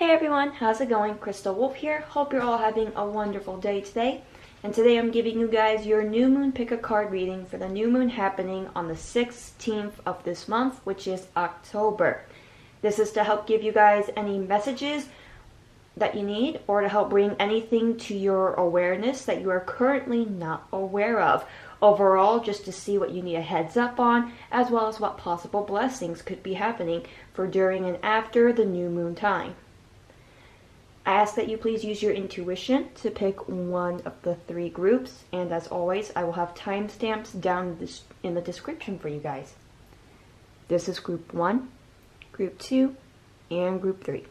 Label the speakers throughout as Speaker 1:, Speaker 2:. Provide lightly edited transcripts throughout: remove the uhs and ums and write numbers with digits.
Speaker 1: Hey everyone, how's it going? Crystal Wolf here. Hope you're all having a wonderful day today. And today I'm giving you guys your new moon pick a card reading for the new moon happening on the 16th of this month, which is October. This is to help give you guys any messages that you need or to help bring anything to your awareness that you are currently not aware of. Overall, just to see what you need a heads up on, as well as what possible blessings could be happening for during and after the new moon time. I ask that you please use your intuition to pick one of the three groups, and as always, I will have timestamps down in the description for you guys. This is Group 1, Group 2, and Group 3.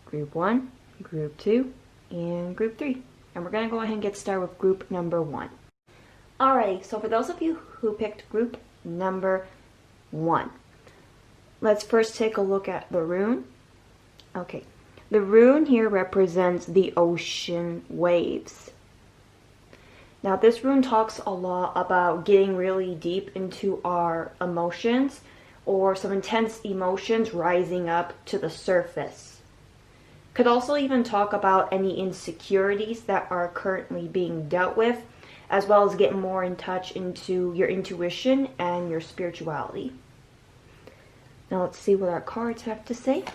Speaker 1: Group 1, Group 2, and Group 3. And we're going to go ahead and get started with Group number 1. Alrighty, so for those of you who picked Group number 1, let's first take a look at the rune. Okay. The rune here represents the ocean waves. Now this rune talks a lot about getting really deep into our emotions or some intense emotions rising up to the surface. Could also even talk about any insecurities that are currently being dealt with, as well as getting more in touch into your intuition and your spirituality. Now let's see what our cards have to say.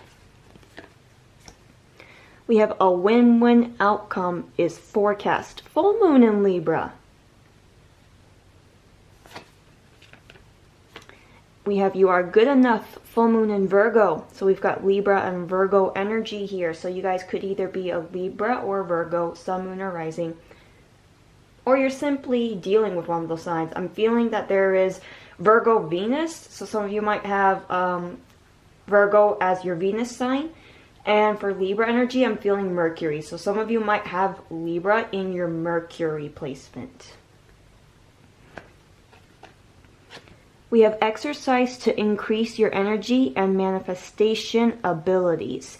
Speaker 1: We have a win-win outcome is forecast. Full moon in Libra. We have you are good enough. Full moon in Virgo. So we've got Libra and Virgo energy here. So you guys could either be a Libra or Virgo, sun, moon, or rising. Or you're simply dealing with one of those signs. I'm feeling that there is Virgo Venus. So some of you might have Virgo as your Venus sign. And for Libra energy, I'm feeling Mercury. So some of you might have Libra in your Mercury placement. We have exercise to increase your energy and manifestation abilities.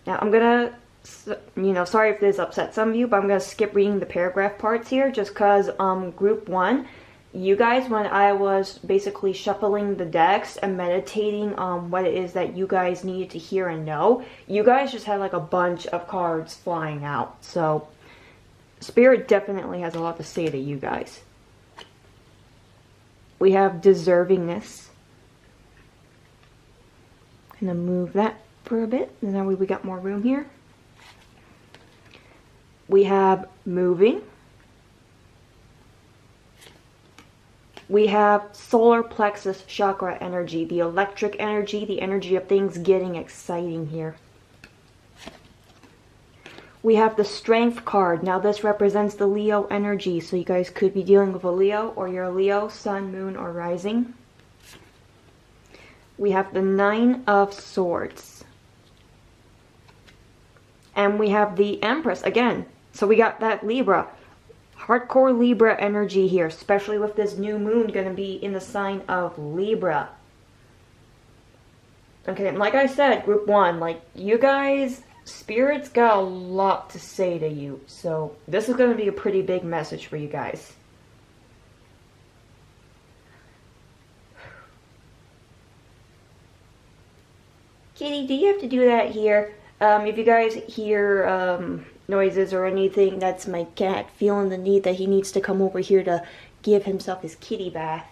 Speaker 1: Now I'm going to, sorry if this upsets some of you, but I'm going to skip reading the paragraph parts here just because Group 1, you guys, when I was basically shuffling the decks and meditating on what it is that you guys needed to hear and know, you guys just had like a bunch of cards flying out. So Spirit definitely has a lot to say to you guys. We have deservingness. Gonna move that for a bit, and then we got more room here. We have moving. We have solar plexus chakra energy, the electric energy, the energy of things getting exciting here. We have the strength card. Now this represents the Leo energy, so you guys could be dealing with a Leo or you're a Leo, sun, moon, or rising. We have the 9 of Swords. And we have the Empress again. So we got that Libra. Hardcore Libra energy here, especially with this new moon going to be in the sign of Libra. Okay, and like I said, Group 1, like you guys, Spirit's got a lot to say to you. So this is going to be a pretty big message for you guys. Kitty, do you have to do that here? If you guys hear noises or anything, that's my cat feeling the need that he needs to come over here to give himself his kitty bath.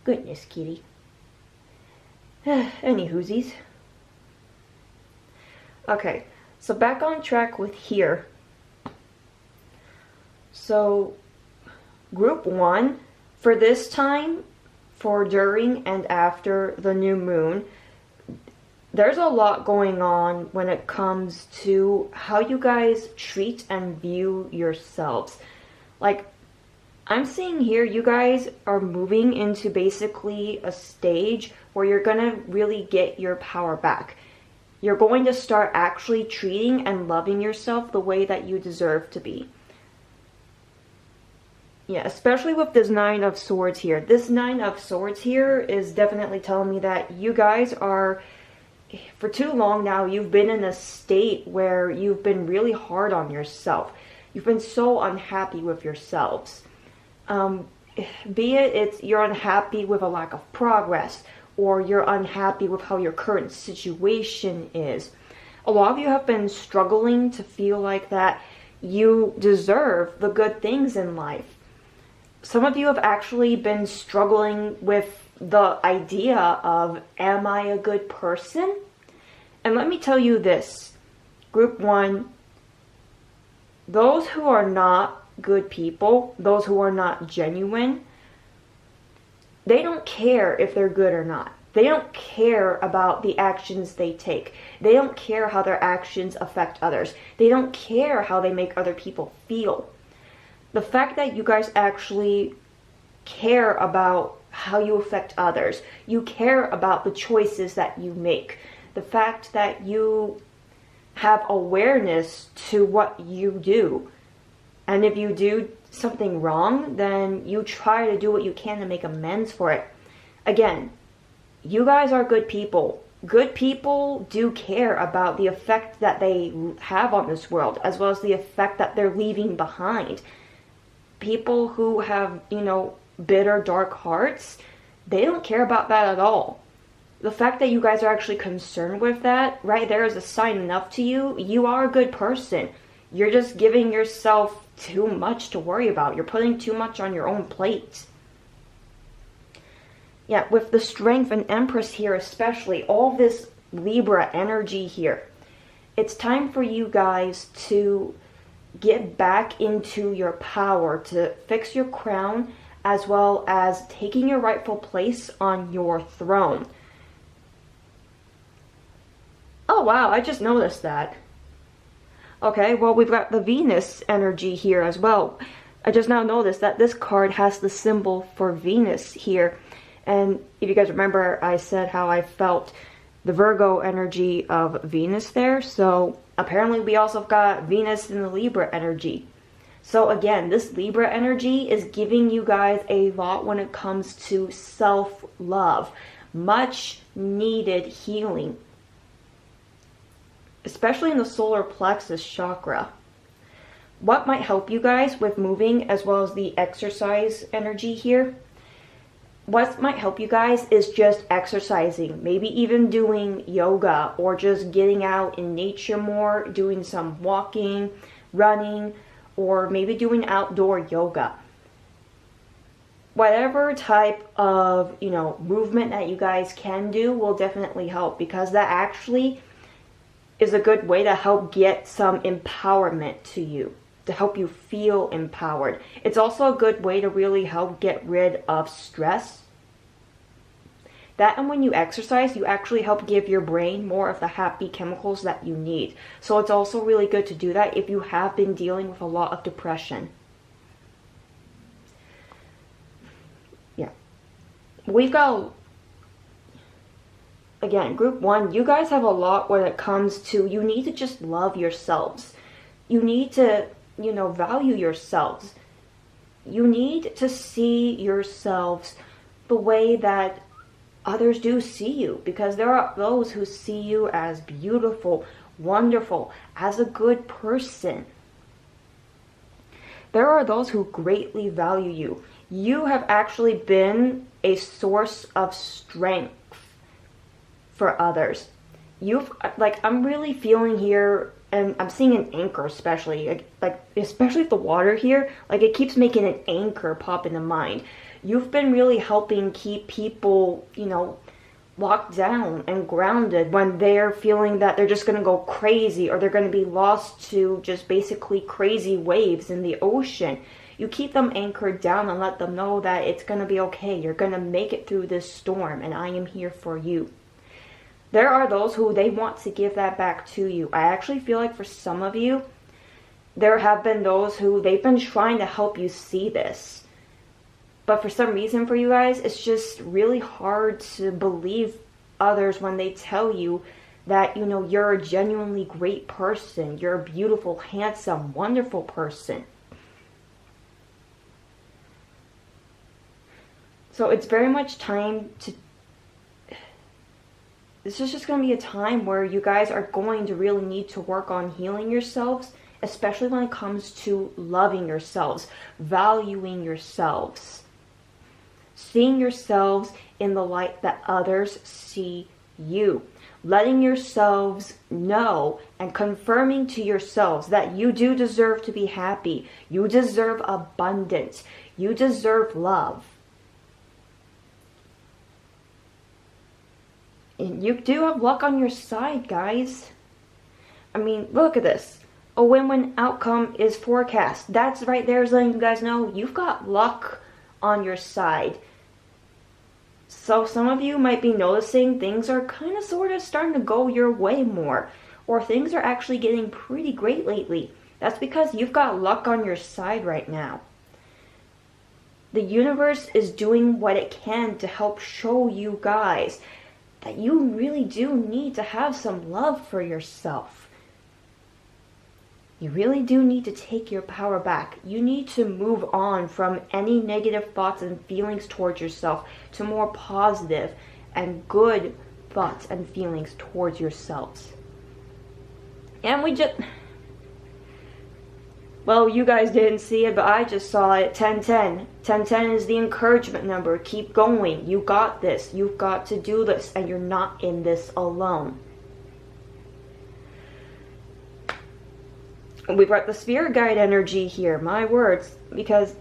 Speaker 1: Goodness, kitty. Any whoosies. Okay, so back on track with here. So, Group 1, for this time, for during and after the new moon, there's a lot going on when it comes to how you guys treat and view yourselves. Like, I'm seeing here you guys are moving into basically a stage where you're going to really get your power back. You're going to start actually treating and loving yourself the way that you deserve to be. Yeah, especially with this 9 of Swords here. This 9 of Swords here is definitely telling me that you guys are, for too long now, you've been in a state where you've been really hard on yourself. You've been so unhappy with yourselves. Be it you're unhappy with a lack of progress, or you're unhappy with how your current situation is. A lot of you have been struggling to feel like that you deserve the good things in life. Some of you have actually been struggling with the idea of, am I a good person? And let me tell you this, group 1, those who are not good people, those who are not genuine, they don't care if they're good or not. They don't care about the actions they take. They don't care how their actions affect others. They don't care how they make other people feel. The fact that you guys actually care about how you affect others, you care about the choices that you make, the fact that you have awareness to what you do, and if you do something wrong, then you try to do what you can to make amends for it. Again, you guys are good people. Good people do care about the effect that they have on this world, as well as the effect that they're leaving behind. People who have, bitter, dark hearts, they don't care about that at all. The fact that you guys are actually concerned with that, right there is a sign enough to you. You are a good person. You're just giving yourself too much to worry about. You're putting too much on your own plate. Yeah, with the Strength and Empress here especially, all this Libra energy here, it's time for you guys to get back into your power, to fix your crown, as well as taking your rightful place on your throne. Oh wow, I just noticed that. Okay, well, we've got the Venus energy here as well. I just now noticed that this card has the symbol for Venus here. And if you guys remember, I said how I felt the Virgo energy of Venus there. So apparently we also got Venus in the Libra energy. So again, this Libra energy is giving you guys a lot when it comes to self-love. Much needed healing, especially in the solar plexus chakra. What might help you guys with moving, as well as the exercise energy here? What might help you guys is just exercising, maybe even doing yoga, or just getting out in nature more, doing some walking, running, or maybe doing outdoor yoga. Whatever type of, movement that you guys can do will definitely help, because that actually is a good way to help get some empowerment to you, to help you feel empowered. It's also a good way to really help get rid of stress. That, and when you exercise, you actually help give your brain more of the happy chemicals that you need. So it's also really good to do that if you have been dealing with a lot of depression. Yeah. We've got, again, group 1, you guys have a lot when it comes to, you need to just love yourselves. You need to, value yourselves. You need to see yourselves the way that others do see you, because there are those who see you as beautiful, wonderful, as a good person. There are those who greatly value you. You have actually been a source of strength for others. I'm really feeling here, and I'm seeing an anchor, especially especially the water here, it keeps making an anchor pop into mind. You've been really helping keep people, locked down and grounded when they're feeling that they're just going to go crazy, or they're going to be lost to just basically crazy waves in the ocean. You keep them anchored down and let them know that it's going to be okay. You're going to make it through this storm, and I am here for you. There are those who they want to give that back to you. I actually feel like for some of you, there have been those who they've been trying to help you see this. But for some reason for you guys, it's just really hard to believe others when they tell you that, you're a genuinely great person. You're a beautiful, handsome, wonderful person. So it's very much time to... This is just going to be a time where you guys are going to really need to work on healing yourselves, especially when it comes to loving yourselves, valuing yourselves, seeing yourselves in the light that others see you. Letting yourselves know and confirming to yourselves that you do deserve to be happy. You deserve abundance. You deserve love. And you do have luck on your side, guys. I mean, look at this. A win-win outcome is forecast. That's right there is letting you guys know you've got luck on your side. So some of you might be noticing things are kind of sort of starting to go your way more. Or things are actually getting pretty great lately. That's because you've got luck on your side right now. The universe is doing what it can to help show you guys that you really do need to have some love for yourself. You really do need to take your power back. You need to move on from any negative thoughts and feelings towards yourself to more positive and good thoughts and feelings towards yourselves. And well, you guys didn't see it, but I just saw it. 1010. 1010 is the encouragement number. Keep going. You got this. You've got to do this, and you're not in this alone. We've got the spirit guide energy here, my words, because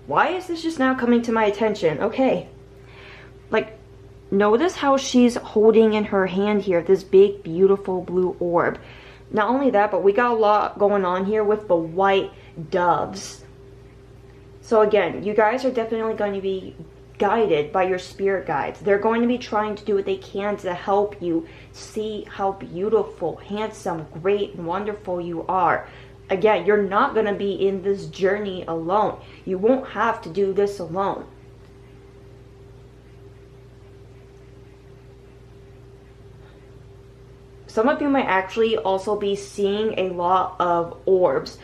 Speaker 1: why is this just now coming to my attention? Okay, like, notice how she's holding in her hand here this big, beautiful blue orb. Not only that, but we got a lot going on here with the white doves. So again, you guys are definitely going to be guided by your spirit guides. They're going to be trying to do what they can to help you see how beautiful, handsome, great, and wonderful you are. Again, you're not going to be in this journey alone. You won't have to do this alone. Some of you might actually also be seeing a lot of orbs.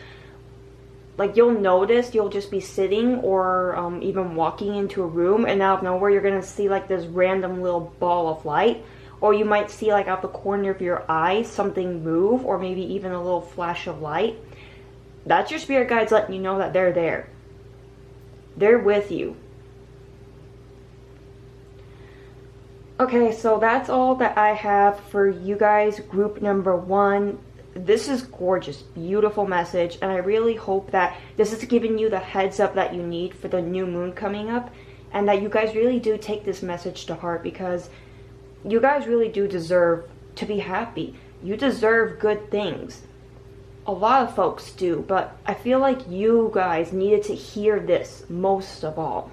Speaker 1: Like, you'll notice you'll just be sitting or even walking into a room, and out of nowhere you're going to see like this random little ball of light. Or you might see like out the corner of your eye something move, or maybe even a little flash of light. That's your spirit guides letting you know that they're there. They're with you. Okay, so that's all that I have for you guys, group number 1. This is gorgeous, beautiful message, and I really hope that this is giving you the heads up that you need for the new moon coming up, and that you guys really do take this message to heart, because you guys really do deserve to be happy. You deserve good things. A lot of folks do, but I feel like you guys needed to hear this most of all.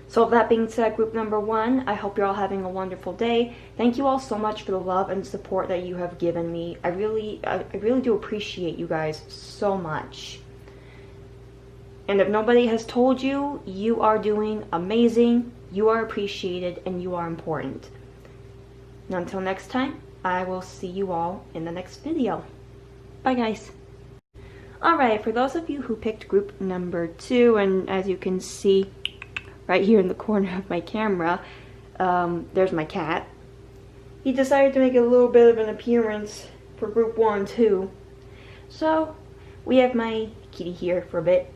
Speaker 1: So with that being said, group number 1, I hope you're all having a wonderful day. Thank you all so much for the love and support that you have given me. I really do appreciate you guys so much. And if nobody has told you, you are doing amazing, you are appreciated, and you are important. Now until next time, I will see you all in the next video. Bye guys. Alright, for those of you who picked group number 2, and as you can see, right here in the corner of my camera, there's my cat. He decided to make a little bit of an appearance for group 1 too. So, we have my kitty here for a bit.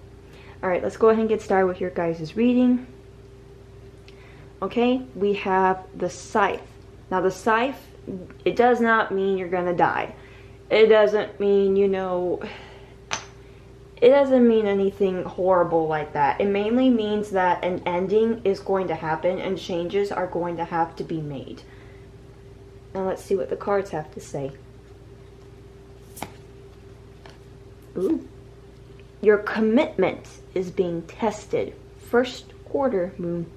Speaker 1: Alright, let's go ahead and get started with your guys' reading. Okay, we have the scythe. Now the scythe, it does not mean you're gonna die. It doesn't mean, you know, it doesn't mean anything horrible like that. It mainly means that an ending is going to happen and changes are going to have to be made. Now let's see what the cards have to say. Ooh. Your commitment is being tested. First quarter moon.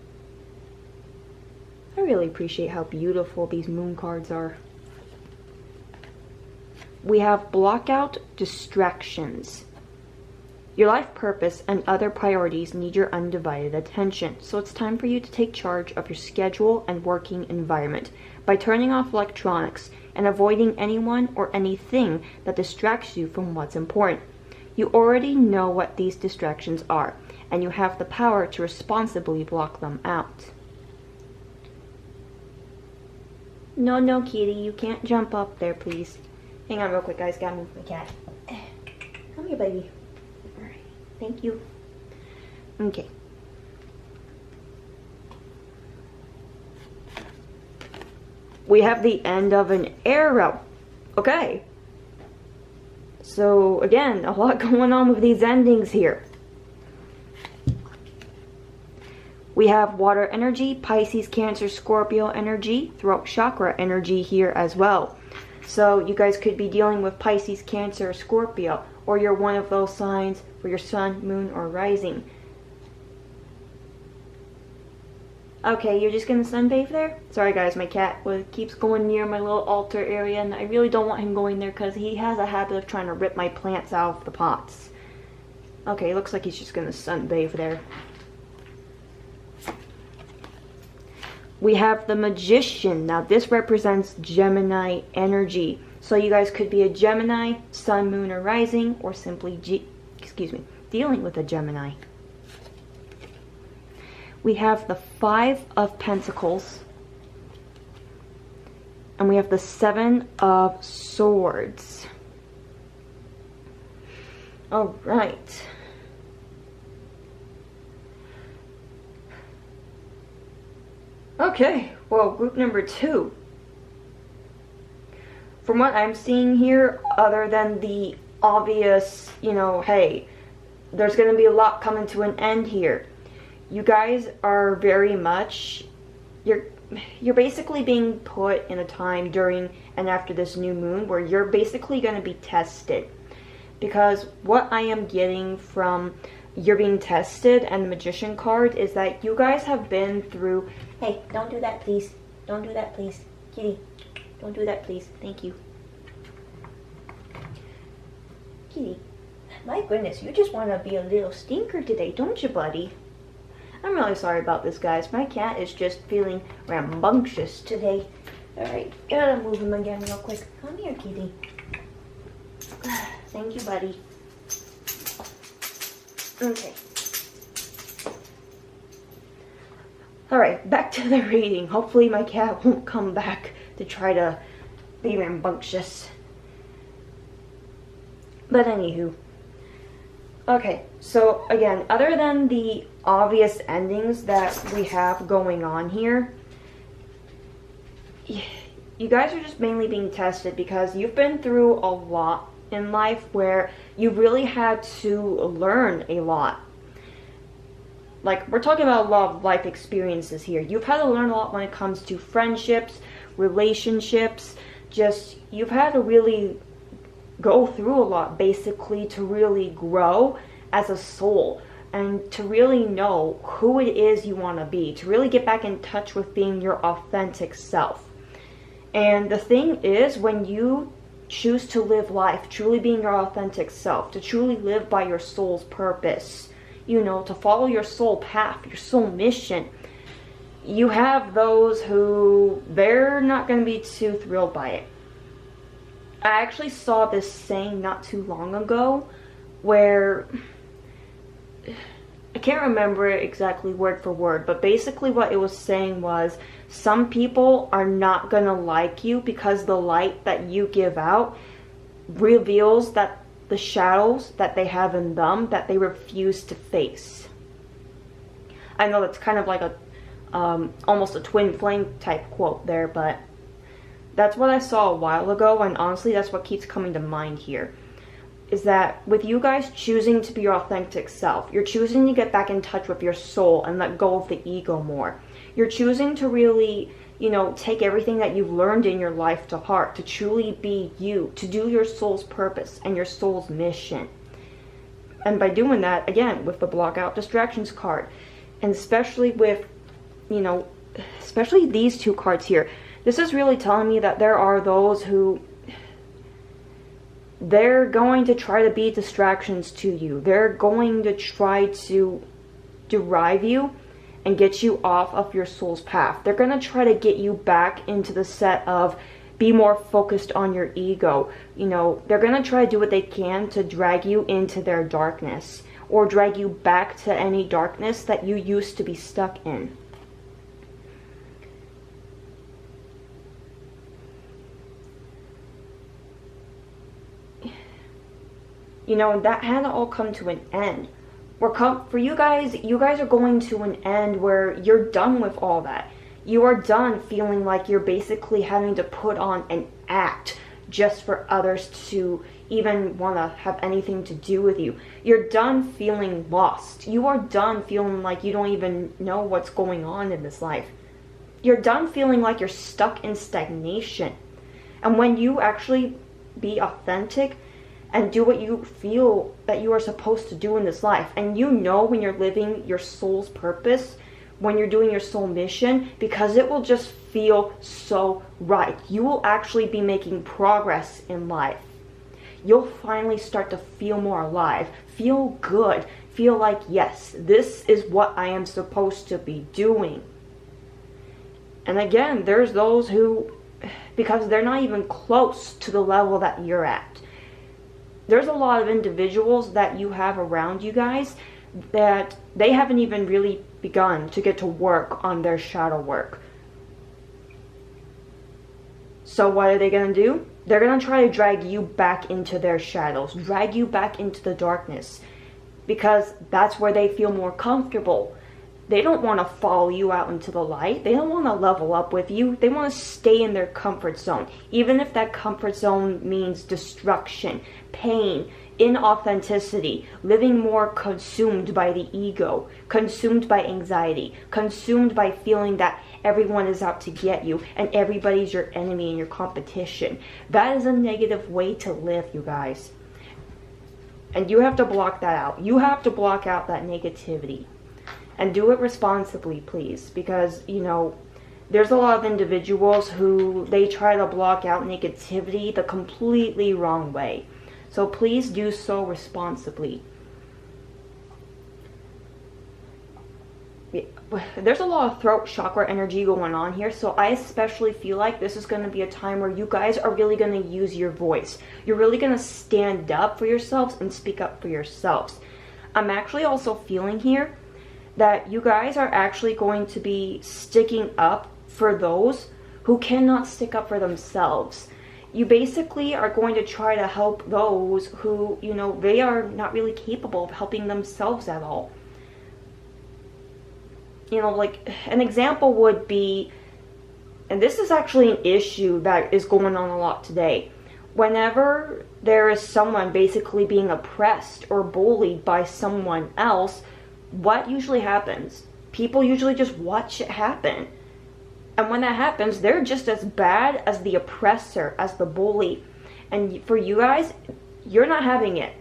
Speaker 1: I really appreciate how beautiful these moon cards are. We have blockout distractions. Your life purpose and other priorities need your undivided attention, so it's time for you to take charge of your schedule and working environment by turning off electronics and avoiding anyone or anything that distracts you from what's important. You already know what these distractions are, and you have the power to responsibly block them out. No, kitty, you can't jump up there, please. Hang on real quick, guys. Gotta move my cat. Come here, baby. Alright, thank you. Okay. we have the end of an arrow. Okay. So, again, a lot going on with these endings here. We have water energy, Pisces, Cancer, Scorpio energy, throat chakra energy here as well. So you guys could be dealing with Pisces, Cancer, Scorpio, or you're one of those signs for your sun, moon, or rising. Okay, you're just gonna sunbathe there? Sorry guys, my cat keeps going near my little altar area, and I really don't want him going there because he has a habit of trying to rip my plants out of the pots. Okay, looks like he's just gonna sunbathe there. We have the Magician. Now this represents Gemini energy. So you guys could be a Gemini, sun, moon, or rising, or simply dealing with a Gemini. We have the Five of Pentacles. And we have the Seven of Swords. All right. Okay, well, group number 2. From what I'm seeing here, other than the obvious, hey, there's going to be a lot coming to an end here. You guys are very much, you're basically being put in a time during and after this new moon where you're basically going to be tested. Because what I am getting from you're being tested and the Magician card is that you guys have been through... Hey, don't do that, please. Don't do that, please. Kitty, don't do that, please. Thank you. Kitty, my goodness, you just want to be a little stinker today, don't you, buddy? I'm really sorry about this, guys. My cat is just feeling rambunctious today. Alright, gotta move him again real quick. Come here, kitty. Thank you, buddy. Okay. Alright, back to the reading. Hopefully my cat won't come back to try to be rambunctious. But anywho. Okay, so again, other than the obvious endings that we have going on here, you guys are just mainly being tested because you've been through a lot in life where you really had to learn a lot. Like, we're talking about a lot of life experiences here. You've had to learn a lot when it comes to friendships, relationships, you've had to really go through a lot, basically, to really grow as a soul and to really know who it is you want to be, to really get back in touch with being your authentic self. And the thing is, when you choose to live life, truly being your authentic self, to truly live by your soul's purpose, to follow your soul path, your soul mission, you have those who, they're not going to be too thrilled by it. I actually saw this saying not too long ago where, I can't remember it exactly word for word, but basically what it was saying was, some people are not going to like you because the light that you give out reveals that the shadows that they have in them that they refuse to face. I know that's kind of like a almost a twin flame type quote there, but that's what I saw a while ago, and honestly that's what keeps coming to mind here. Is that with you guys choosing to be your authentic self, you're choosing to get back in touch with your soul and let go of the ego more. You're choosing to really, take everything that you've learned in your life to heart, to truly be you, to do your soul's purpose and your soul's mission. And by doing that, again, with the block out distractions card, and especially with, especially these two cards here, this is really telling me that there are those who, they're going to try to be distractions to you. They're going to try to derive you and get you off of your soul's path. They're going to try to get you back into the set of be more focused on your ego. They're going to try to do what they can to drag you into their darkness or drag you back to any darkness that you used to be stuck in. That had to all come to an end. For you guys are going to an end where you're done with all that. You are done feeling like you're basically having to put on an act just for others to even want to have anything to do with you. You're done feeling lost. You are done feeling like you don't even know what's going on in this life. You're done feeling like you're stuck in stagnation. And when you actually be authentic and do what you feel that you are supposed to do in this life, and you know when you're living your soul's purpose, when you're doing your soul mission, because it will just feel so right. You will actually be making progress in life. You'll finally start to feel more alive, feel good, feel like, yes, this is what I am supposed to be doing. And again, there's those who, because they're not even close to the level that you're at. There's a lot of individuals that you have around you guys that they haven't even really begun to get to work on their shadow work. So what are they going to do? They're going to try to drag you back into their shadows, drag you back into the darkness, because that's where they feel more comfortable. They don't want to follow you out into the light. They don't want to level up with you. They want to stay in their comfort zone, even if that comfort zone means destruction, pain, inauthenticity, living more consumed by the ego, consumed by anxiety, consumed by feeling that everyone is out to get you and everybody's your enemy and your competition. That is a negative way to live, you guys. And you have to block that out. You have to block out that negativity. And do it responsibly, please, because, you know, there's a lot of individuals who they try to block out negativity the completely wrong way. So please do so responsibly. There's a lot of throat chakra energy going on here, so I especially feel like this is going to be a time where you guys are really going to use your voice. You're really going to stand up for yourselves and speak up for yourselves. I'm actually also feeling here that you guys are actually going to be sticking up for those who cannot stick up for themselves. You basically are going to try to help those who, you know, they are not really capable of helping themselves at all. You know, like an example would be, and this is actually an issue that is going on a lot today. Whenever there is someone basically being oppressed or bullied by someone else, what usually happens? People usually just watch it happen. And when that happens, they're just as bad as the oppressor, as the bully. And for you guys, you're not having it.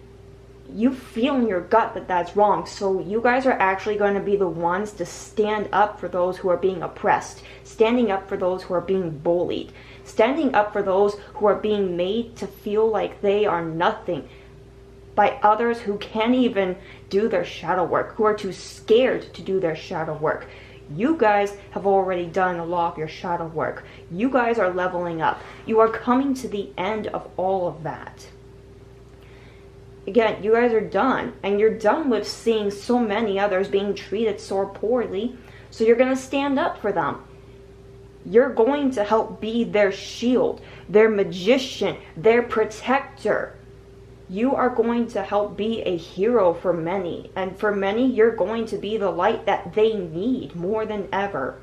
Speaker 1: You feel in your gut that that's wrong. So you guys are actually going to be the ones to stand up for those who are being oppressed, standing up for those who are being bullied, standing up for those who are being made to feel like they are nothing by others who can't even do their shadow work, who are too scared to do their shadow work. You guys have already done a lot of your shadow work. You guys are leveling up. You are coming to the end of all of that. Again, you guys are done, and you're done with seeing so many others being treated so poorly, so you're going to stand up for them. You're going to help be their shield, their magician, their protector. You are going to help be a hero for many, and for many, you're going to be the light that they need more than ever.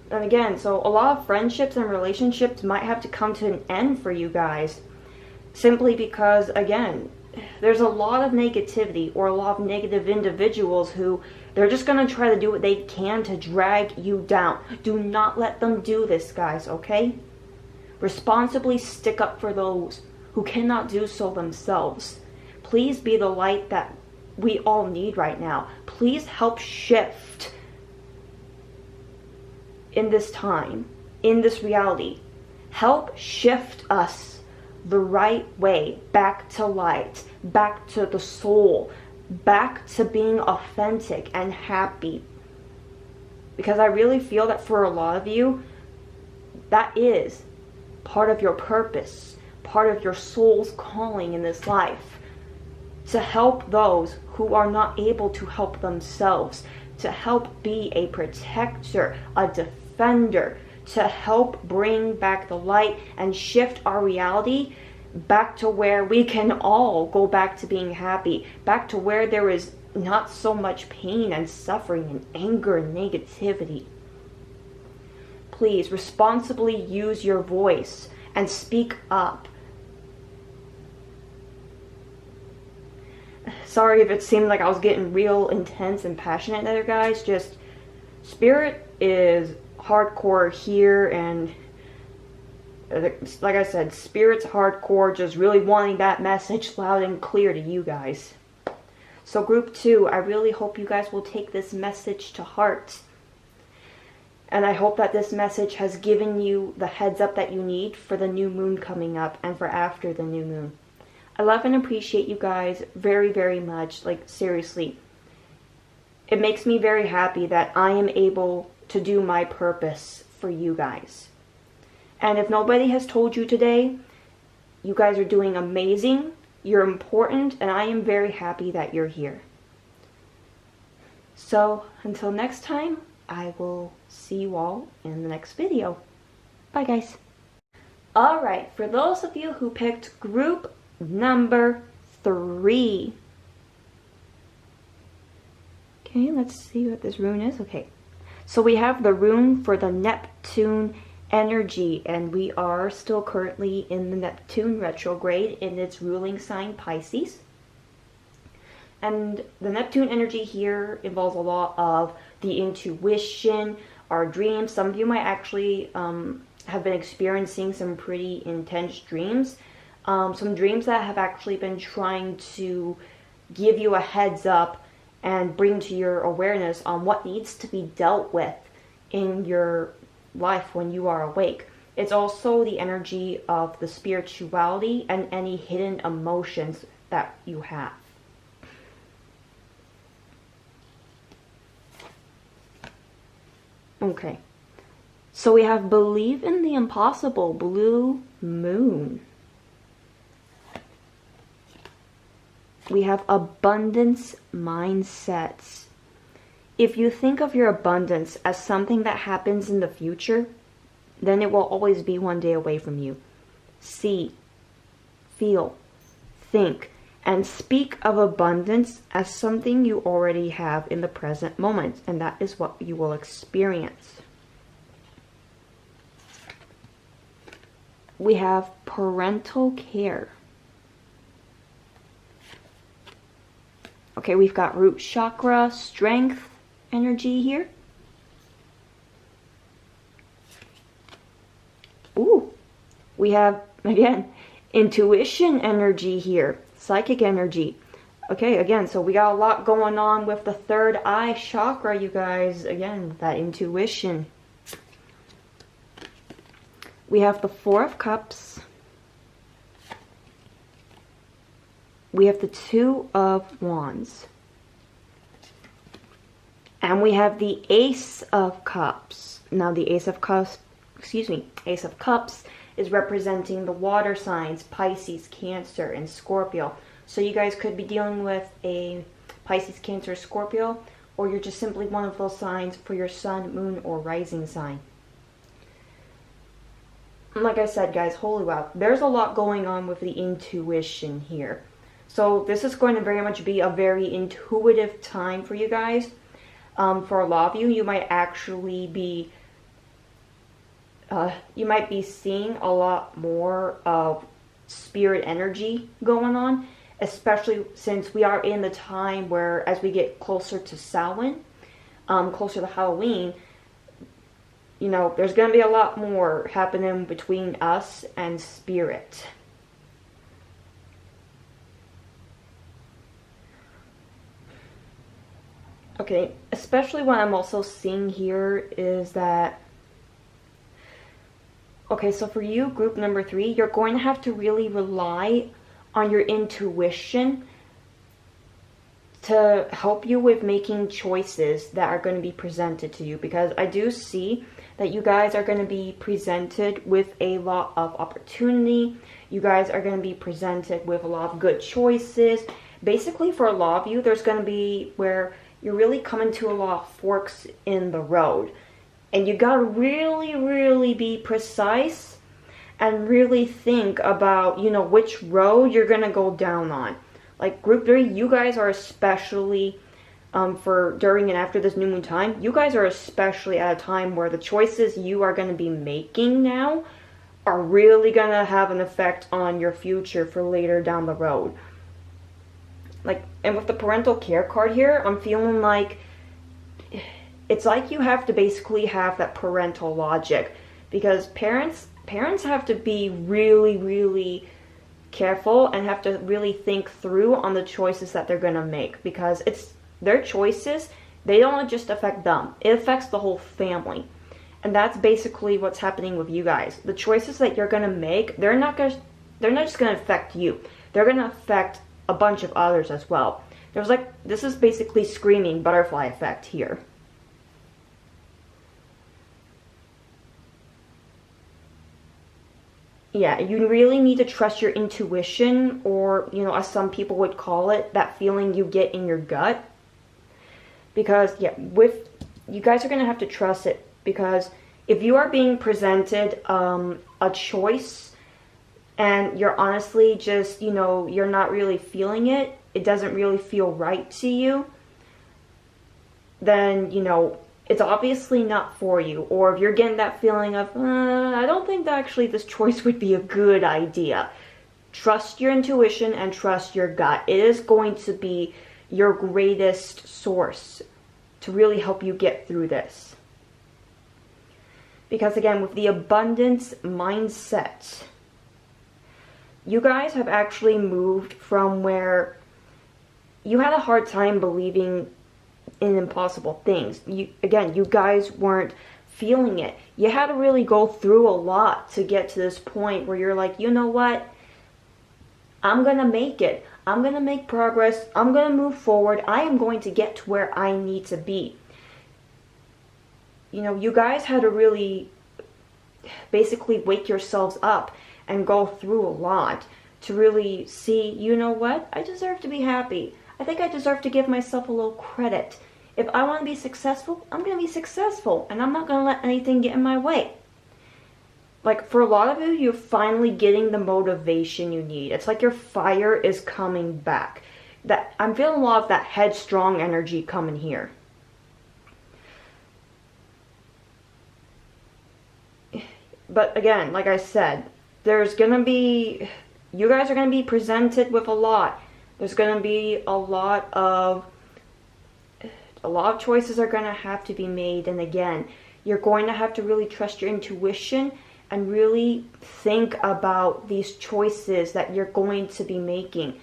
Speaker 1: And again, so a lot of friendships and relationships might have to come to an end for you guys, simply because, again, there's a lot of negativity or a lot of negative individuals who they're just going to try to do what they can to drag you down. Do not let them do this, guys, okay? Responsibly stick up for those who cannot do so themselves. Please be the light that we all need right now. Please help shift in this time, in this reality. Help shift us the right way, back to light, back to the soul, back to being authentic and happy. Because I really feel that for a lot of you, that is part of your purpose, part of your soul's calling in this life. To help those who are not able to help themselves, to help be a protector, a defender, to help bring back the light and shift our reality back to where we can all go back to being happy, back to where there is not so much pain and suffering and anger and negativity. Please responsibly use your voice and speak up. Sorry if it seemed like I was getting real intense and passionate there, guys. Just, spirit is hardcore here, and like I said, spirit's hardcore, just really wanting that message loud and clear to you guys. So group 2, I really hope you guys will take this message to heart. And I hope that this message has given you the heads up that you need for the new moon coming up and for after the new moon. I love and appreciate you guys very, very much. Like, seriously. It makes me very happy that I am able to do my purpose for you guys. And if nobody has told you today, you guys are doing amazing. You're important, and I am very happy that you're here. So, until next time, I will see you all in the next video. Bye, guys. Alright, for those of you who picked group number 3. Okay, let's see what this rune is. Okay, so we have the rune for the Neptune energy, and we are still currently in the Neptune retrograde in its ruling sign Pisces. And the Neptune energy here involves a lot of the intuition, our dreams. Some of you might actually have been experiencing some pretty intense dreams. Some dreams that have actually been trying to give you a heads up and bring to your awareness on what needs to be dealt with in your life when you are awake. It's also the energy of the spirituality and any hidden emotions that you have. Okay, so we have believe in the impossible, blue moon. We have abundance mindsets. If you think of your abundance as something that happens in the future, then it will always be one day away from you. See, feel, think, and speak of abundance as something you already have in the present moment, and that is what you will experience. We have parental care. Okay, we've got root chakra, strength energy here. Ooh, we have, again, intuition energy here, psychic energy. Okay, again, so we got a lot going on with the third eye chakra, you guys. Again, that intuition. We have the Four of Cups. We have the Two of Wands. And we have the Ace of Cups. Now the Ace of Cups, Ace of Cups is representing the water signs, Pisces, Cancer, and Scorpio. So you guys could be dealing with a Pisces, Cancer, Scorpio, or you're just simply one of those signs for your sun, moon, or rising sign. Like I said, guys, holy wow, there's a lot going on with the intuition here. So this is going to very much be a very intuitive time for you guys. For a lot of you, you might actually be, seeing a lot more of spirit energy going on, especially since we are in the time where, as we get closer to Samhain, closer to Halloween, you know, there's going to be a lot more happening between us and spirit. Okay, especially what I'm also seeing here is that, okay, so for you, group number 3, you're going to have to really rely on your intuition to help you with making choices that are going to be presented to you, because I do see that you guys are going to be presented with a lot of opportunity. You guys are going to be presented with a lot of good choices. Basically, for a lot of you, there's going to be where you're really coming to a lot of forks in the road. And you got to really, really be precise and really think about, you know, which road you're going to go down on. Like group 3, you guys are especially for during and after this new moon time, you guys are especially at a time where the choices you are going to be making now are really going to have an effect on your future for later down the road. Like, and with the parental care card here, I'm feeling like it's like you have to basically have that parental logic, because parents have to be really, really careful and have to really think through on the choices that they're going to make, because it's their choices. They don't just affect them, it affects the whole family. And that's basically what's happening with you guys. The choices that you're going to make, they're not just going to affect you. They're going to affect a bunch of others as well. There's like, this is basically screaming butterfly effect here. Yeah, you really need to trust your intuition, or, you know, as some people would call it, that feeling you get in your gut. Because, yeah, you guys are going to have to trust it, because if you are being presented a choice and you're honestly just, you know, you're not really feeling it, it doesn't really feel right to you, then, you know, it's obviously not for you. Or if you're getting that feeling of, I don't think that actually this choice would be a good idea, trust your intuition and trust your gut. It is going to be your greatest source to really help you get through this. Because again, with the abundance mindset, you guys have actually moved from where you had a hard time believing in impossible things. You guys weren't feeling it. You had to really go through a lot to get to this point where you're like, you know what? I'm going to make it. I'm going to make progress. I'm going to move forward. I am going to get to where I need to be. You know, you guys had to really basically wake yourselves up and go through a lot to really see, you know what? I deserve to be happy. I think I deserve to give myself a little credit. If I want to be successful, I'm going to be successful, and I'm not going to let anything get in my way. Like, for a lot of you, you're finally getting the motivation you need. It's like your fire is coming back. That I'm feeling a lot of that headstrong energy coming here. But again, like I said, you guys are going to be presented with a lot. There's going to be a lot of choices are going to have to be made. And again, you're going to have to really trust your intuition and really think about these choices that you're going to be making.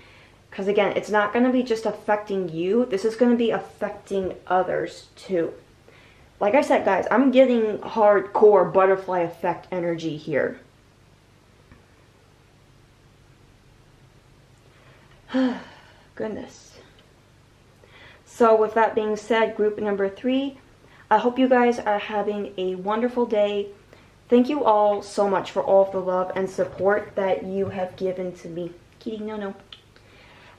Speaker 1: Because again, it's not going to be just affecting you. This is going to be affecting others too. Like I said, guys, I'm getting hardcore butterfly effect energy here. Goodness. So with that being said, group number 3, I hope you guys are having a wonderful day. Thank you all so much for all of the love and support that you have given to me. Kitty, no.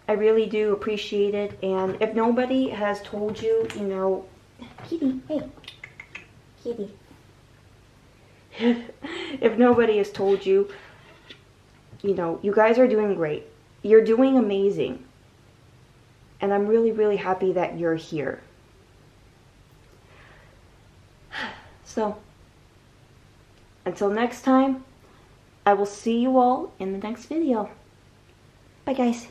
Speaker 1: I really do appreciate it. And if nobody has told you, you know, Kitty, hey, Kitty. If nobody has told you, you know, you guys are doing great. You're doing amazing. And I'm really, really happy that you're here. So, until next time, I will see you all in the next video. Bye, guys.